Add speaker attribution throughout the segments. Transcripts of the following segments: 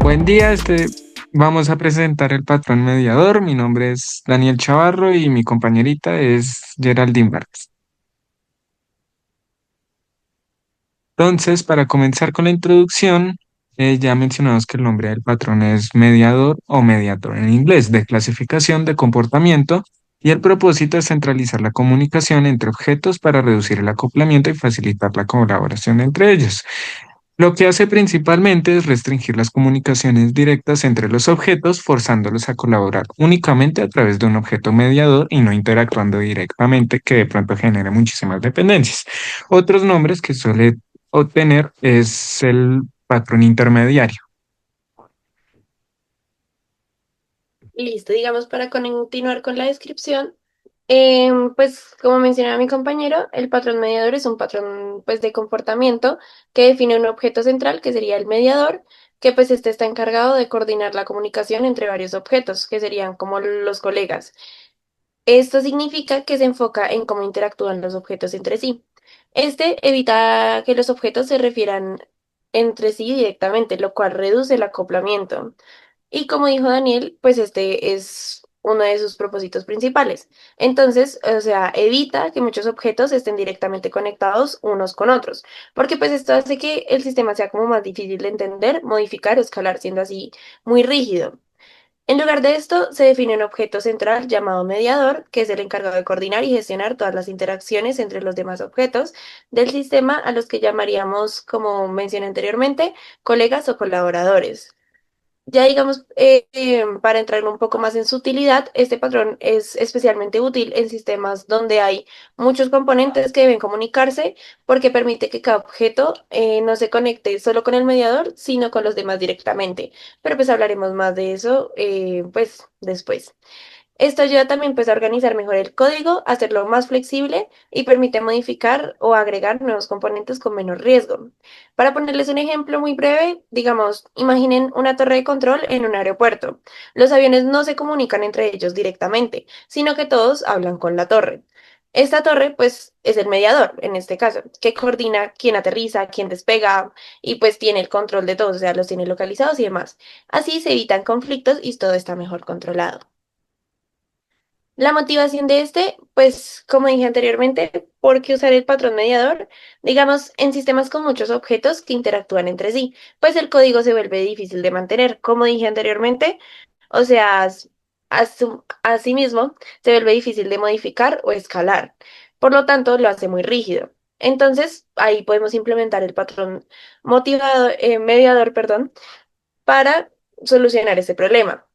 Speaker 1: Buen día, vamos a presentar el patrón mediador. Mi nombre es Daniel Chavarro y mi compañerita es Geraldine Vargas. Entonces, para comenzar con la introducción, ya mencionamos que el nombre del patrón es mediador o mediator en inglés, de clasificación de comportamiento, y el propósito es centralizar la comunicación entre objetos para reducir el acoplamiento y facilitar la colaboración entre ellos. Lo que hace principalmente es restringir las comunicaciones directas entre los objetos, forzándolos a colaborar únicamente a través de un objeto mediador y no interactuando directamente, que de pronto genere muchísimas dependencias. Otros nombres que suele obtener es el patrón intermediario.
Speaker 2: Listo, digamos, para continuar con la descripción, pues como mencionaba mi compañero, el patrón mediador es un patrón pues de comportamiento que define un objeto central que sería el mediador, que pues este está encargado de coordinar la comunicación entre varios objetos, que serían como los colegas. Esto significa que se enfoca en cómo interactúan los objetos entre sí. Este evita que los objetos se refieran entre sí directamente, lo cual reduce el acoplamiento. Y como dijo Daniel, pues este es uno de sus propósitos principales. Entonces, o sea, evita que muchos objetos estén directamente conectados unos con otros, porque pues esto hace que el sistema sea como más difícil de entender, modificar o escalar, siendo así muy rígido. En lugar de esto, se define un objeto central llamado mediador, que es el encargado de coordinar y gestionar todas las interacciones entre los demás objetos del sistema, a los que llamaríamos, como mencioné anteriormente, colegas o colaboradores. Ya digamos, para entrar un poco más en su utilidad, este patrón es especialmente útil en sistemas donde hay muchos componentes que deben comunicarse porque permite que cada objeto no se conecte solo con el mediador, sino con los demás directamente. Pero pues hablaremos más de eso pues después. Esto ayuda también pues a organizar mejor el código, hacerlo más flexible y permite modificar o agregar nuevos componentes con menos riesgo. Para ponerles un ejemplo muy breve, digamos, imaginen una torre de control en un aeropuerto. Los aviones no se comunican entre ellos directamente, sino que todos hablan con la torre. Esta torre, pues, es el mediador, en este caso, que coordina quién aterriza, quién despega y pues tiene el control de todos, o sea, los tiene localizados y demás. Así se evitan conflictos y todo está mejor controlado. La motivación de este, pues como dije anteriormente, ¿por qué usar el patrón mediador? Digamos, en sistemas con muchos objetos que interactúan entre sí, pues el código se vuelve difícil de mantener, como dije anteriormente, o sea, asimismo se vuelve difícil de modificar o escalar, por lo tanto lo hace muy rígido. Entonces, ahí podemos implementar el patrón mediador, perdón, para solucionar ese problema.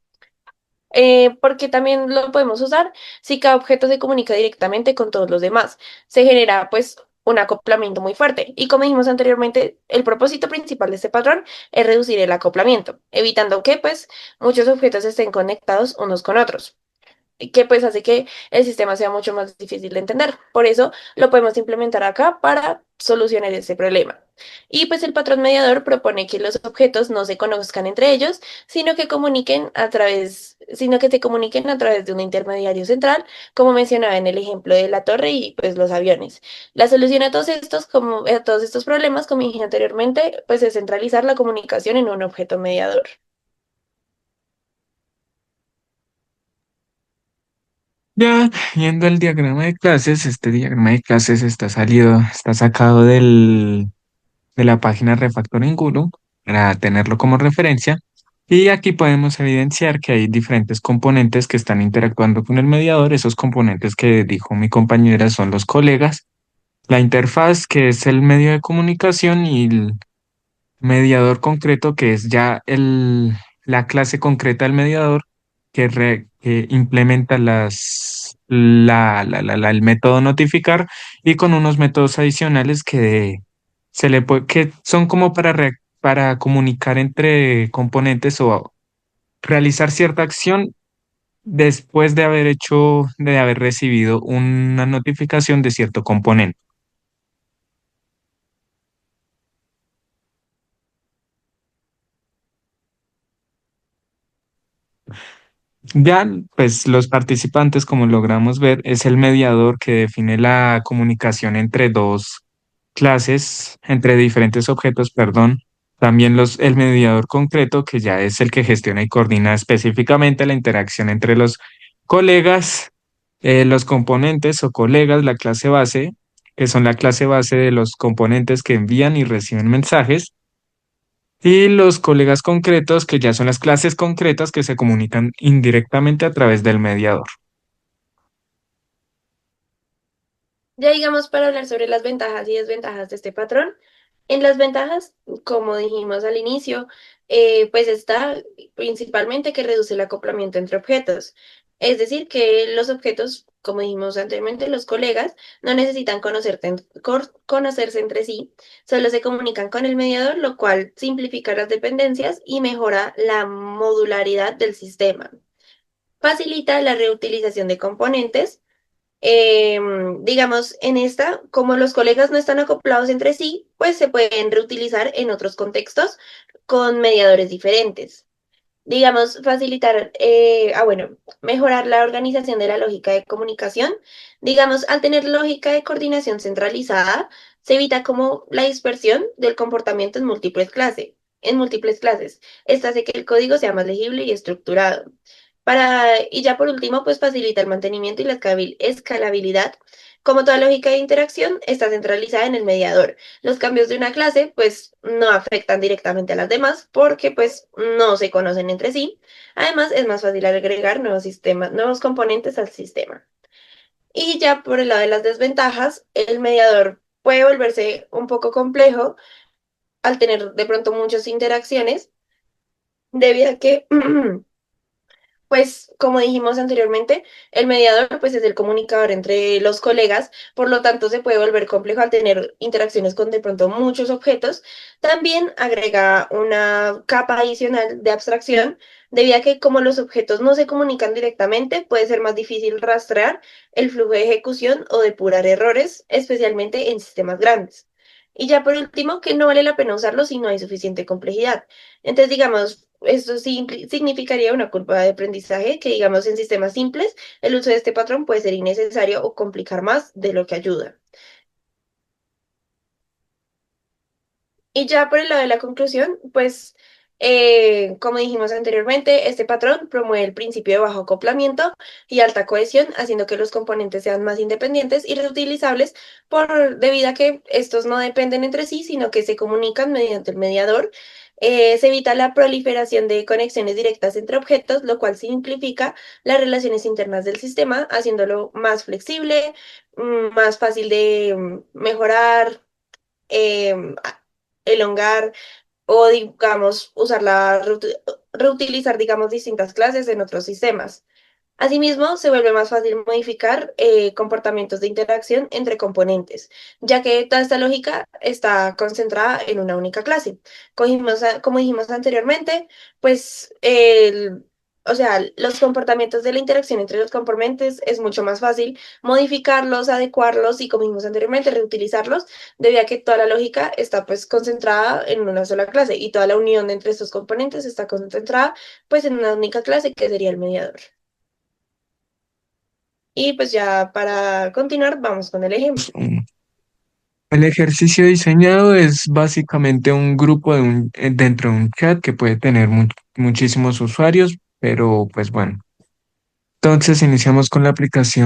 Speaker 2: Porque también lo podemos usar si cada objeto se comunica directamente con todos los demás. Se genera pues un acoplamiento muy fuerte. Y como dijimos anteriormente, el propósito principal de este patrón es reducir el acoplamiento, evitando que pues muchos objetos estén conectados unos con otros que pues hace que el sistema sea mucho más difícil de entender. Por eso lo podemos implementar acá para solucionar ese problema. Y pues el patrón mediador propone que los objetos no se conozcan entre ellos, sino que se comuniquen a través de un intermediario central, como mencionaba en el ejemplo de la torre y pues los aviones. La solución a todos estos problemas, como dije anteriormente, pues es centralizar la comunicación en un objeto mediador.
Speaker 1: Ya viendo el diagrama de clases, este diagrama de clases está sacado de la página Refactoring Guru para tenerlo como referencia. Y aquí podemos evidenciar que hay diferentes componentes que están interactuando con el mediador. Esos componentes que dijo mi compañera son los colegas, la interfaz, que es el medio de comunicación, y el mediador concreto, que es ya la clase concreta del mediador que implementa el método notificar, y con unos métodos adicionales que son como para comunicar entre componentes o realizar cierta acción después de haber recibido una notificación de cierto componente. Ya, pues los participantes, como logramos ver, es el mediador que define la comunicación entre diferentes objetos, perdón. También el mediador concreto, que ya es el que gestiona y coordina específicamente la interacción entre los colegas, los componentes o colegas, la clase base, que son la clase base de los componentes que envían y reciben mensajes, y los colegas concretos, que ya son las clases concretas que se comunican indirectamente a través del mediador.
Speaker 2: Ya digamos para hablar sobre las ventajas y desventajas de este patrón. En las ventajas, como dijimos al inicio, pues está principalmente que reduce el acoplamiento entre objetos. Es decir, que los objetos, como dijimos anteriormente, los colegas no necesitan conocerse entre sí, solo se comunican con el mediador, lo cual simplifica las dependencias y mejora la modularidad del sistema. Facilita la reutilización de componentes. Digamos, en esta, como los colegas no están acoplados entre sí, pues se pueden reutilizar en otros contextos con mediadores diferentes. Digamos, facilitar, bueno, mejorar la organización de la lógica de comunicación. Digamos, al tener lógica de coordinación centralizada, se evita como la dispersión del comportamiento en múltiples clases. Esto hace que el código sea más legible y estructurado. Y ya por último, pues facilita el mantenimiento y la escalabilidad. Como toda lógica de interacción, está centralizada en el mediador. Los cambios de una clase, pues, no afectan directamente a las demás porque, pues, no se conocen entre sí. Además, es más fácil agregar nuevos sistemas, nuevos componentes al sistema. Y ya por el lado de las desventajas, el mediador puede volverse un poco complejo al tener de pronto muchas interacciones, debido a que pues, como dijimos anteriormente, el mediador pues es el comunicador entre los colegas, por lo tanto se puede volver complejo al tener interacciones con de pronto muchos objetos. También agrega una capa adicional de abstracción, debido a que como los objetos no se comunican directamente, puede ser más difícil rastrear el flujo de ejecución o depurar errores, especialmente en sistemas grandes. Y ya por último, que no vale la pena usarlo si no hay suficiente complejidad. Entonces, digamos, esto sí significaría una curva de aprendizaje que, digamos, en sistemas simples, el uso de este patrón puede ser innecesario o complicar más de lo que ayuda. Y ya por el lado de la conclusión, pues, como dijimos anteriormente, este patrón promueve el principio de bajo acoplamiento y alta cohesión, haciendo que los componentes sean más independientes y reutilizables debido a que estos no dependen entre sí, sino que se comunican mediante el mediador. Se evita la proliferación de conexiones directas entre objetos, lo cual simplifica las relaciones internas del sistema, haciéndolo más flexible, más fácil de mejorar, elongar o, digamos, reutilizar, digamos, distintas clases en otros sistemas. Asimismo, se vuelve más fácil modificar comportamientos de interacción entre componentes, ya que toda esta lógica está concentrada en una única clase. Como dijimos anteriormente, pues o sea, los comportamientos de la interacción entre los componentes es mucho más fácil modificarlos, adecuarlos y, como dijimos anteriormente, reutilizarlos, debido a que toda la lógica está pues concentrada en una sola clase y toda la unión entre estos componentes está concentrada pues en una única clase que sería el mediador. Y pues ya para continuar, vamos con el ejemplo.
Speaker 1: El ejercicio diseñado es básicamente un grupo dentro de un chat que puede tener muchísimos usuarios, pero pues bueno. Entonces iniciamos con la clase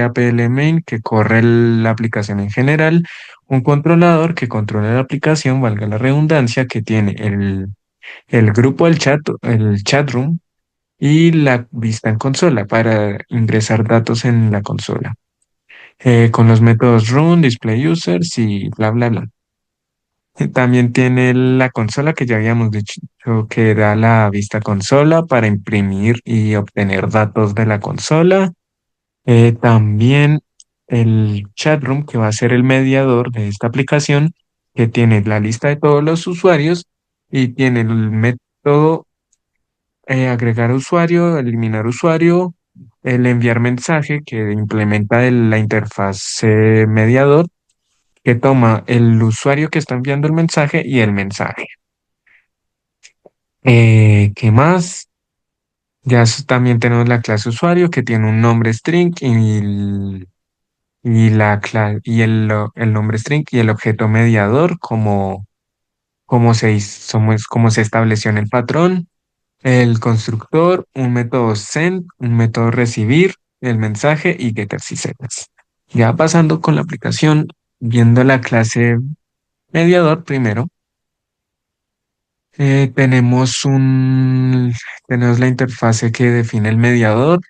Speaker 1: APL main que corre la aplicación en general, un controlador que controla la aplicación, valga la redundancia, que tiene el grupo del chat, el chat room y la vista en consola para ingresar datos en la consola, con los métodos run, display users y bla, bla, bla. También tiene la consola que ya habíamos dicho que da la vista consola para imprimir y obtener datos de la consola. También el chat room que va a ser el mediador de esta aplicación, que tiene la lista de todos los usuarios y tiene el método agregar usuario, eliminar usuario, el enviar mensaje que implementa la interfaz mediador que toma el usuario que está enviando el mensaje y el mensaje. ¿Qué más? También tenemos la clase usuario que tiene un nombre string y el nombre string y el objeto mediador como cómo se estableció en el patrón, el constructor, un método send, un método recibir, el mensaje y getters y setters. Ya pasando con la aplicación, viendo la clase mediador primero, tenemos tenemos la interfase que define el mediador,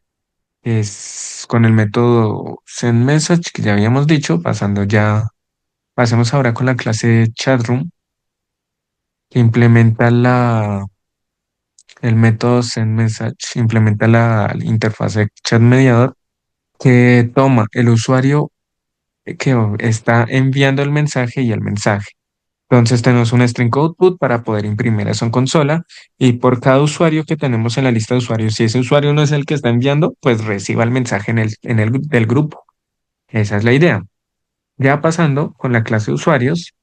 Speaker 1: es con el método sendMessage que ya habíamos dicho, pasemos ahora con la clase chatroom que implementa el método sendMessage, implementa la interfase chat mediador que toma el usuario que está enviando el mensaje y el mensaje. Entonces tenemos un string output para poder imprimir eso en consola y por cada usuario que tenemos en la lista de usuarios, si ese usuario no es el que está enviando, pues reciba el mensaje del grupo. Esa es la idea. Ya pasando con la clase de usuarios,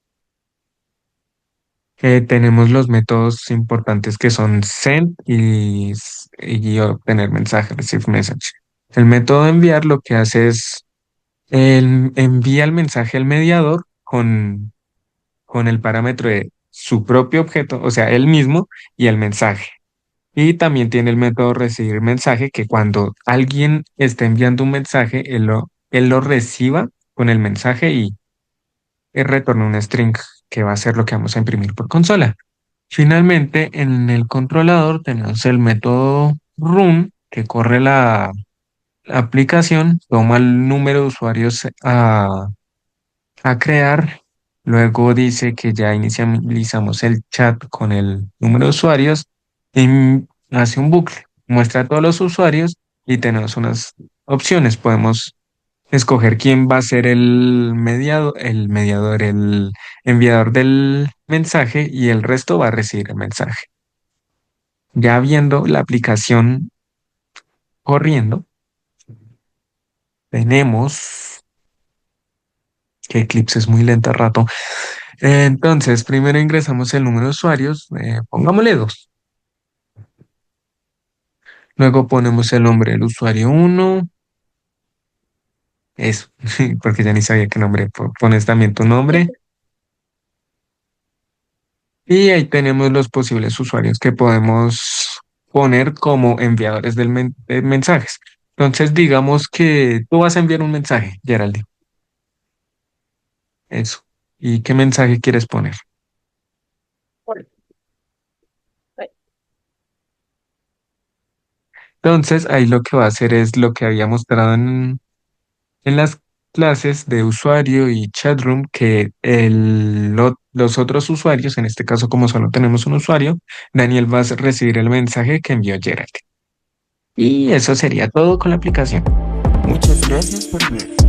Speaker 1: tenemos los métodos importantes que son send y obtener mensaje, receive message. El método de enviar lo que hace es envía el mensaje al mediador con el parámetro de su propio objeto, o sea, él mismo y el mensaje. Y también tiene el método recibir mensaje, que cuando alguien está enviando un mensaje, él lo reciba con el mensaje y retorna un string que va a ser lo que vamos a imprimir por consola. Finalmente, en el controlador tenemos el método run, que corre la aplicación, toma el número de usuarios a crear. Luego dice que ya inicializamos el chat con el número de usuarios y hace un bucle. Muestra a todos los usuarios y tenemos unas opciones. Podemos escoger quién va a ser el enviador del mensaje y el resto va a recibir el mensaje. Ya viendo la aplicación corriendo, tenemos que Eclipse es muy lenta a rato. Entonces, primero ingresamos el número de usuarios, pongámosle 2. Luego ponemos el nombre del usuario 1, eso, porque ya ni sabía qué nombre. Pones también tu nombre y ahí tenemos los posibles usuarios que podemos poner como enviadores de mensajes. Entonces, digamos que tú vas a enviar un mensaje, Geraldine, eso. ¿Y qué mensaje quieres poner?
Speaker 2: Bueno, bueno,
Speaker 1: Entonces, ahí lo que va a hacer es lo que había mostrado en las clases de usuario y chatroom que los otros usuarios, en este caso como solo tenemos un usuario, Daniel va a recibir el mensaje que envió Gerald. Y eso sería todo con la aplicación.
Speaker 3: Muchas gracias por ver.